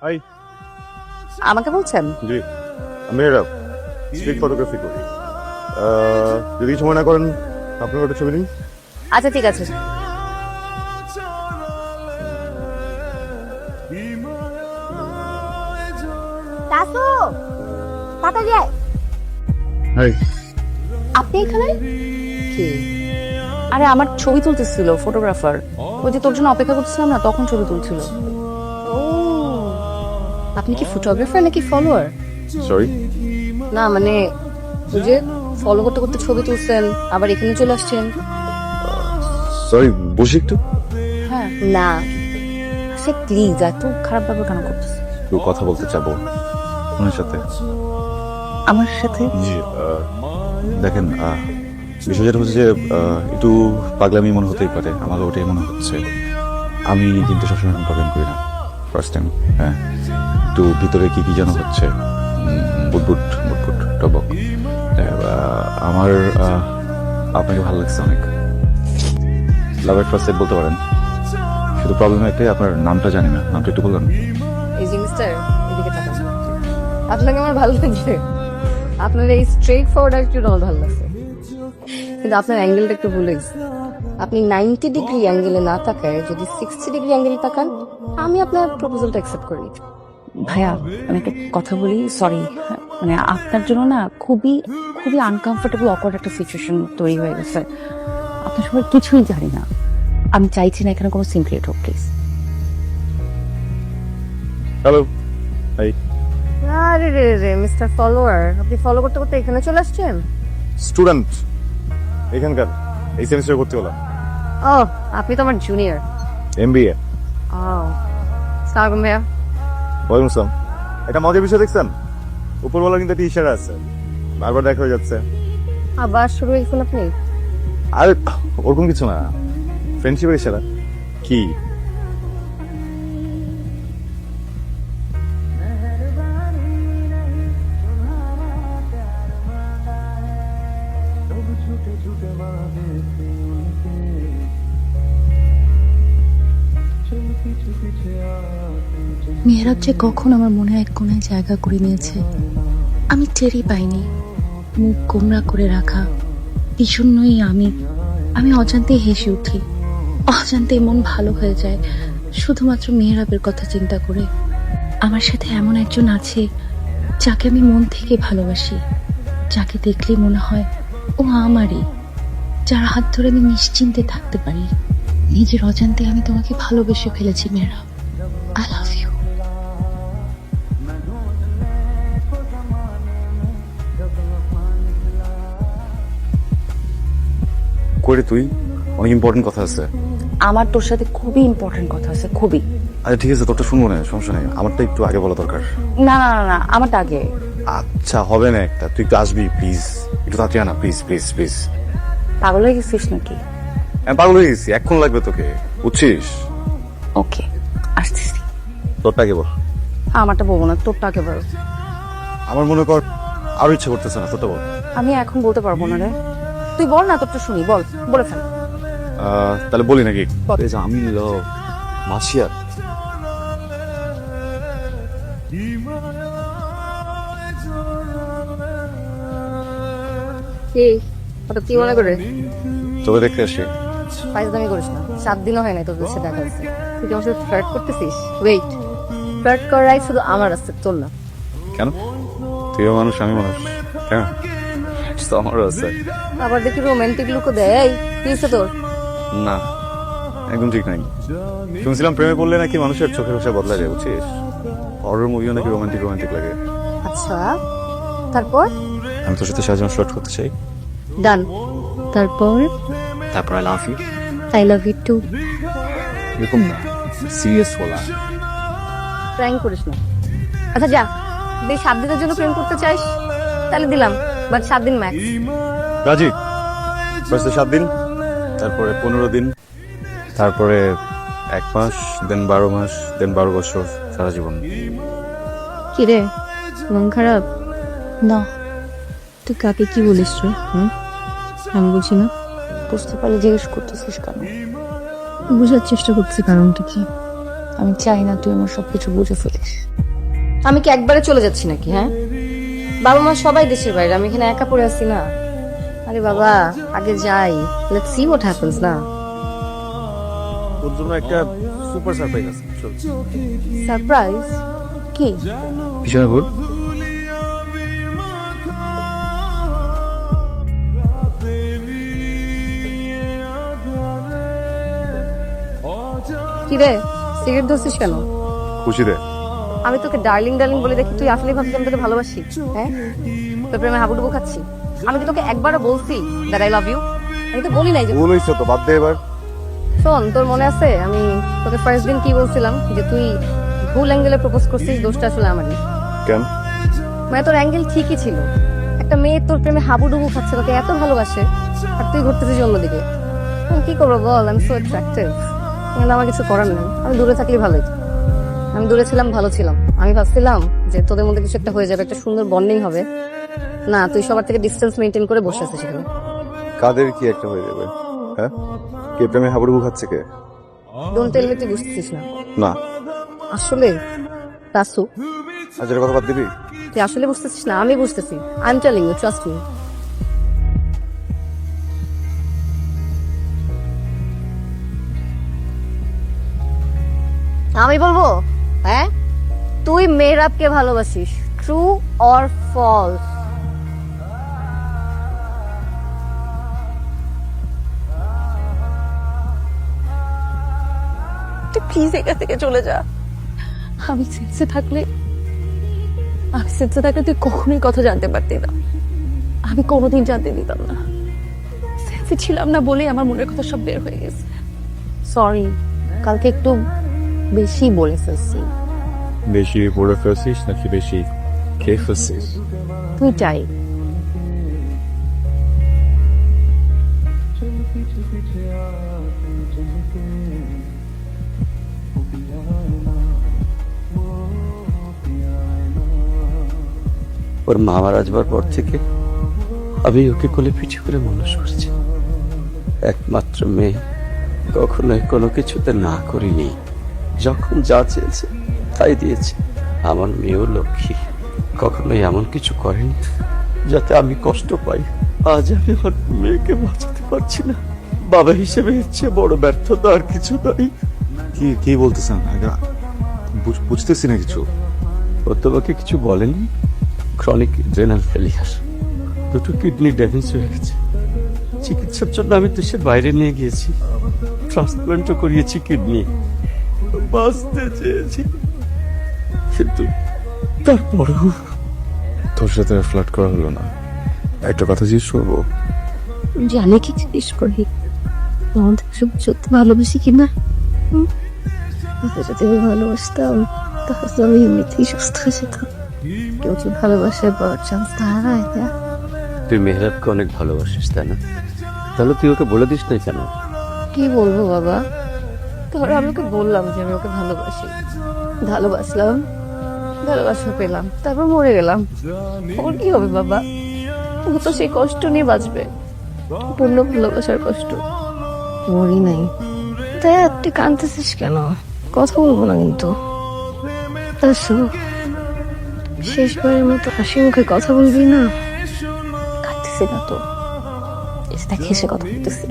High. আমাকে বলছেন? জি, আমি স্ট্রিট ফটোগ্রাফি করি। যদি সময় না করেন আপনার একটা ছবি নিন। আচ্ছা ঠিক আছে। তাসু তাড়াতাড়ি আয়। হাই। আপনি এখানে কি? আরে আমার ছবি তুলতেছিল ফটোগ্রাফার। ওই যে তোর জন্য অপেক্ষা করছিলাম না, তখন ছবি তুলছিল। ও, আপনি কি ফটোগ্রাফার নাকি ফলোয়ার? সরি। না মানে ওই যে ফলো করতে করতে ছবি তুলছেন, আবার এখানে চলে আসছেন। সরি, বসি একটু। হ্যাঁ না সে প্লিজ এত খারাপ ভাবে কেন করতেছে? একটু কথা বলতে চাবো ওনার সাথে। আমার সাথে? জি, দেখেন বিষয় যেটা হচ্ছে যে একটু পাগলামি মনে হতেই পারে, আমারও ওটাই মনে হচ্ছে। আমি কিন্তু সবসময় প্রবলেম করি না, ফার্স্ট টাইম। হ্যাঁ, একটু ভিতরে কি কি যেন হচ্ছে, বুটবুট বুটবুট টবক। আমার আপনাকে ভালো লাগছে অনেক, লাভ এট ফার্স্ট সাইট বলতে পারেন। শুধু প্রবলেম একটাই, আপনার নামটা জানি না, নামটা একটু বললেন। এই যে মিস্টার এদিকে তাকান। আপনাকে আমার ভালো লাগছে, আপনার এই স্ট্রেট ফরওয়ার্ড অ্যাটিটিউড আমার ভালো লাগছে, কিন্তু আপনার অ্যাঙ্গেলটা একটু ভুলে গেছে। আপনি 90 ডিগ্রি অ্যাঙ্গেলে না তাকায় যদি 60 ডিগ্রি অ্যাঙ্গেলে তাকান, আমি আপনার প্রপোজালটা অ্যাকসেপ্ট করি। ভাইয়া আমি একটা কথা বলি, সরি, মানে আপনার জন্য না খুবই খুবই আনকমফোর্টেবল অকওয়ার্ড একটা সিচুয়েশন তৈরি হয়ে গেছে। আপনার সবাই কিছুই জানি না, আমি চাইছি না এখানে কোনো সিন ক্রিয়েট হোক প্লিজ। হ্যালো। হাই। আরে রে রে মিস্টার ফলোয়ার, আপনি ফলো করতে করতে এখানে চলে আসছেন? স্টুডেন্ট এখানকার, এই সেমিস্টার করতে হলাম। ও আপনি তো আমার জুনিয়র। এমবিএ। ও সালাম ভাইয়া। ওয়ালাইকুম আসসালাম। একটা মজার বিষয় দেখছেন, উপরওয়ালা কিন্তু একটা ইশারা আছে, বারবার দেখা হয়ে যাচ্ছে। আবার শুরু হয়েছেন আপনি? আর ওরকম কিছু না, ফ্রেন্ডশিপের ইশারা। কি মেহরাব যে কখন আমার মনে এক কোণায় জায়গা করে নিয়েছে আমি টেরই পাইনি। মুখ গোমরা করে রাখা বিষণ্ণই আমি। আমি অজান্তেই হেসে উঠি, অজান্তেই মন ভালো হয়ে যায় শুধুমাত্র মেহরাবের কথা চিন্তা করে। আমার সাথে এমন একজন আছে যাকে আমি মন থেকে ভালোবাসি, যাকে দেখলেই মনে হয় ও আমারই, যার হাত ধরে আমি নিশ্চিন্তে থাকতে পারি। নিজের অজান্তে আমি তোমাকে ভালোবেসে ফেলেছি মেহরাব। I love you. করে তুই, অনেক ইম্পর্টেন্ট কথা আছে। আমার তোর সাথে খুবই ইম্পর্টেন্ট কথা আছে, খুবই। আচ্ছা ঠিক আছে, তোরটা শুনবো না, সমস্যা নেই, আমারটা একটু আগে বলা দরকার। না না না না, আমারটা আগে। আচ্ছা হবে না একটা, তুই একটু আসবি প্লিজ, একটু তাড়াতাড়ি আনা প্লিজ প্লিজ প্লিজ। পাগল হয়ে গেছিস নাকি? আমি পাগল হয়ে গেছি, এক্ষণ লাগবে তোকে, বুঝছিস? ওকে আসতেছি। তোরটা আগে বল। আমারটা বলবো না, তোরটা আগে বল। আমার মনে কর আরো ইচ্ছে করতেছে না, তোরটা বল। আমি এখন বলতে পারবো না রে, তুই বল না, তোরটা শুনি, বল, বলে ফেল। তাহলে বলি নাকি? বল। এই যে আমি মাসিয়া। কি হঠাৎ কি মনে করে? তোকে দেখতে আসি। ফাইজলামি করিস না, 7 দিনও হয় নাই তোদের সাথে দেখা হচ্ছে। তুই কি আমার সাথে ফ্লার্ট করতেছিস? ওয়েট, ফ্লার্ট করাই শুধু আমার আছে, তোর না। কেন? তুইও মানুষ আমি মানুষ, কেন? তো আমারও আছে। আবার দেখি রোমান্টিক লুকও দেয়। এই কি হচ্ছে তোর? না একদম ঠিক নাই। শুনছিলাম প্রেমে পড়লে নাকি মানুষের চোখের ভাষা বদলা যায়, বুঝছিস? হরর মুভিও নাকি রোমান্টিক রোমান্টিক লাগে। আচ্ছা তারপর? আমি তোর সাথে সাজানো শর্ট করতে চাই। ডান। তারপর? তারপর I love you. I love you too. এরকম না, সিরিয়াস বলা। প্র্যাঙ্ক করিস না। আচ্ছা যা, তুই 7 দিনের জন্য প্রেম করতে চাইস তাহলে দিলাম, বাট 7 দিন ম্যাক্স। রাজি? ফার্স্টে 7 দিন, তারপরে 15 দিন, তারপরে 1 মাস, দেন 12 মাস, দেন 12 বছর, সারা জীবন। কি রে, মন খারাপ? না, তুই কাকে কি বলিস রে? আমি বলছি না। বুঝতে পারলে জিজ্ঞেস করতেছিস কেন? বোঝার চেষ্টা করছি কারণটা কি। আমি চাই না তুই আমার সবকিছু বুঝে ফেলিস। আমি কি একবারে চলে যাচ্ছি নাকি? হ্যাঁ, বাবা মা সবাই দেশের বাইরে, আমি এখানে একা পড়ে আছি না। আরে বাবা, আগে যাই, লেটস সি হোয়াট হ্যাপেন্স না। তোর জন্য একটা সুপার সারপ্রাইজ আছে। চল। সারপ্রাইজ? কি? বিছানা ঘুর। কি রে, সিগারেট ধরছিস কেন? খুশি দে। আমি তোকে ডার্লিং ডার্লিং বলে দেখি, তুই আসলেই ভাবছিস আমি তোকে ভালোবাসি? হ্যাঁ, তোর প্রেমে হাবুডুবু খাচ্ছি। আমি কি তোকে একবারও বলছি দ্যাট আই লাভ ইউ? আমি তো বলি নাই যে। ভুল হয়েছে তো, বাদ দে এবার। শোন, তোর মনে আছে আমি তোকে ফার্স্ট দিন কি বলছিলাম, যে তুই ভুল অ্যাঙ্গেলে প্রপোজ করছিস, দোষটা আসলে আমারই। কেন? মানে তোর অ্যাঙ্গেল ঠিকই ছিল, একটা মেয়ে তোর প্রেমে হাবুডুবু খাচ্ছে, তোকে এত ভালোবাসে, আর তুই ঘুরতেছিস অন্যদিকে। আমি কি করবো বল, আমি সো অ্যাট্রাক্টিভ, কিন্তু আমার কিছু করার নেই। আমি দূরে থাকলে ভালো হতো। আমি দূরে ছিলাম, ভালো ছিলাম। আমি ভাবছিলাম যে তোদের মধ্যে কিছু একটা হয়ে যাবে, একটা সুন্দর বন্ডিং হবে। না, তুই সবার থেকে ডিস্টেন্স মেনটেন করে বসে আছিস সেখানে। কাদের কি একটা হয়ে যাবে? হ্যাঁ, কে প্রেমে হাবুডুবু খাচ্ছে কে? ডোন্ট টেল মি তুই বুঝতেছিস না। না। আসলে তাসু, আজের কথা বাদ দিবি? তুই আসলে বুঝতেছিস না, আমি বুঝতেছি। I am telling you, trust me. আমি বলবো, হ্যাঁ, তুই মেহরাবকে ভালোবাসিস, ট্রু অর ফলস? তুই প্লিজ এখান থেকে চলে যা। আমি সেন্সে থাকলে তুই কখনোই কথা জানতে পারতি না। আমি কোনোদিন জানতে দিতাম না। সেন্সে ছিলাম না বলেই আমার মনের কথা সব বের হয়ে গেছে। সরি, কালকে একটু বেশি বলে ফেলছি। বেশি পড়ে ফেলছিস নাকি বেশি খেয়ে ফেলছিস? দুইটাই। ওর মা মারা যাবার পর থেকে আমি ওকে কোলে পিঠে করে মানুষ করছি। একমাত্র মেয়ে, কখনোই কোনো কিছুতে না করিনি। যখন যা চেয়েছে তাই দিয়েছে। আমার মেয়েও লক্ষ্মী, কখনোই এমন কিছু করেনি যাতে আমি কষ্ট পাই। আজ আমি আমার মেয়েকে বাঁচাতে পারছি না। বাবা হিসেবে এর চেয়ে বড় ব্যর্থতা আর কিছু নাই। কি কি বলতেছেন? বুঝতেছি না কিছু। ও তোমাকে কিছু বলেনি? ক্রনিক রেনাল ফেলিয়ার, দুটো কিডনি ড্যামেজ হয়ে গেছে। চিকিৎসার জন্য আমি দেশের বাইরে নিয়ে গিয়েছি, ট্রান্সপ্লান্টও করিয়েছি কিডনি। বাঁচতে চেয়েছি, কিন্তু তারপরেও। তোর সাথে ফ্লার্ট করা হলো না? একটা কথা জিজ্ঞেস করবো? জানি কি জিজ্ঞেস করি, আমাদের সত্যি ভালোবাসি কিনা। যদি আমি ভালোবাসতাম তাহলে আমি এমনিতেই সুস্থ হয়ে যেতাম। কেউ যে ভালোবাসার পাওয়ার চান্স হারায় না। তুই মেহরাবকে অনেক ভালোবাসিস, তাই না? তাহলে তুই ওকে বলে দিস নাই কেন? কি বলবো বাবা, ধরো আমি ওকে বললাম যে আমি ওকে ভালোবাসি, ভালোবাসলাম, ভালোবাসা পেলাম, তারপর মরে গেলাম। ওর কি হবে বাবা? ও তো সেই কষ্ট নিয়ে বাঁচবে, পূর্ণ ভালোবাসার কষ্ট। মরি নাই। তাই তুই কাঁদতেছিস কেন? কথা বলবো না কিন্তু। আসো, শেষবারের মতো হাসি মুখে কথা বলবি না? কাঁদতেছি না তো, দেখ হেসে কথা বলতেছি।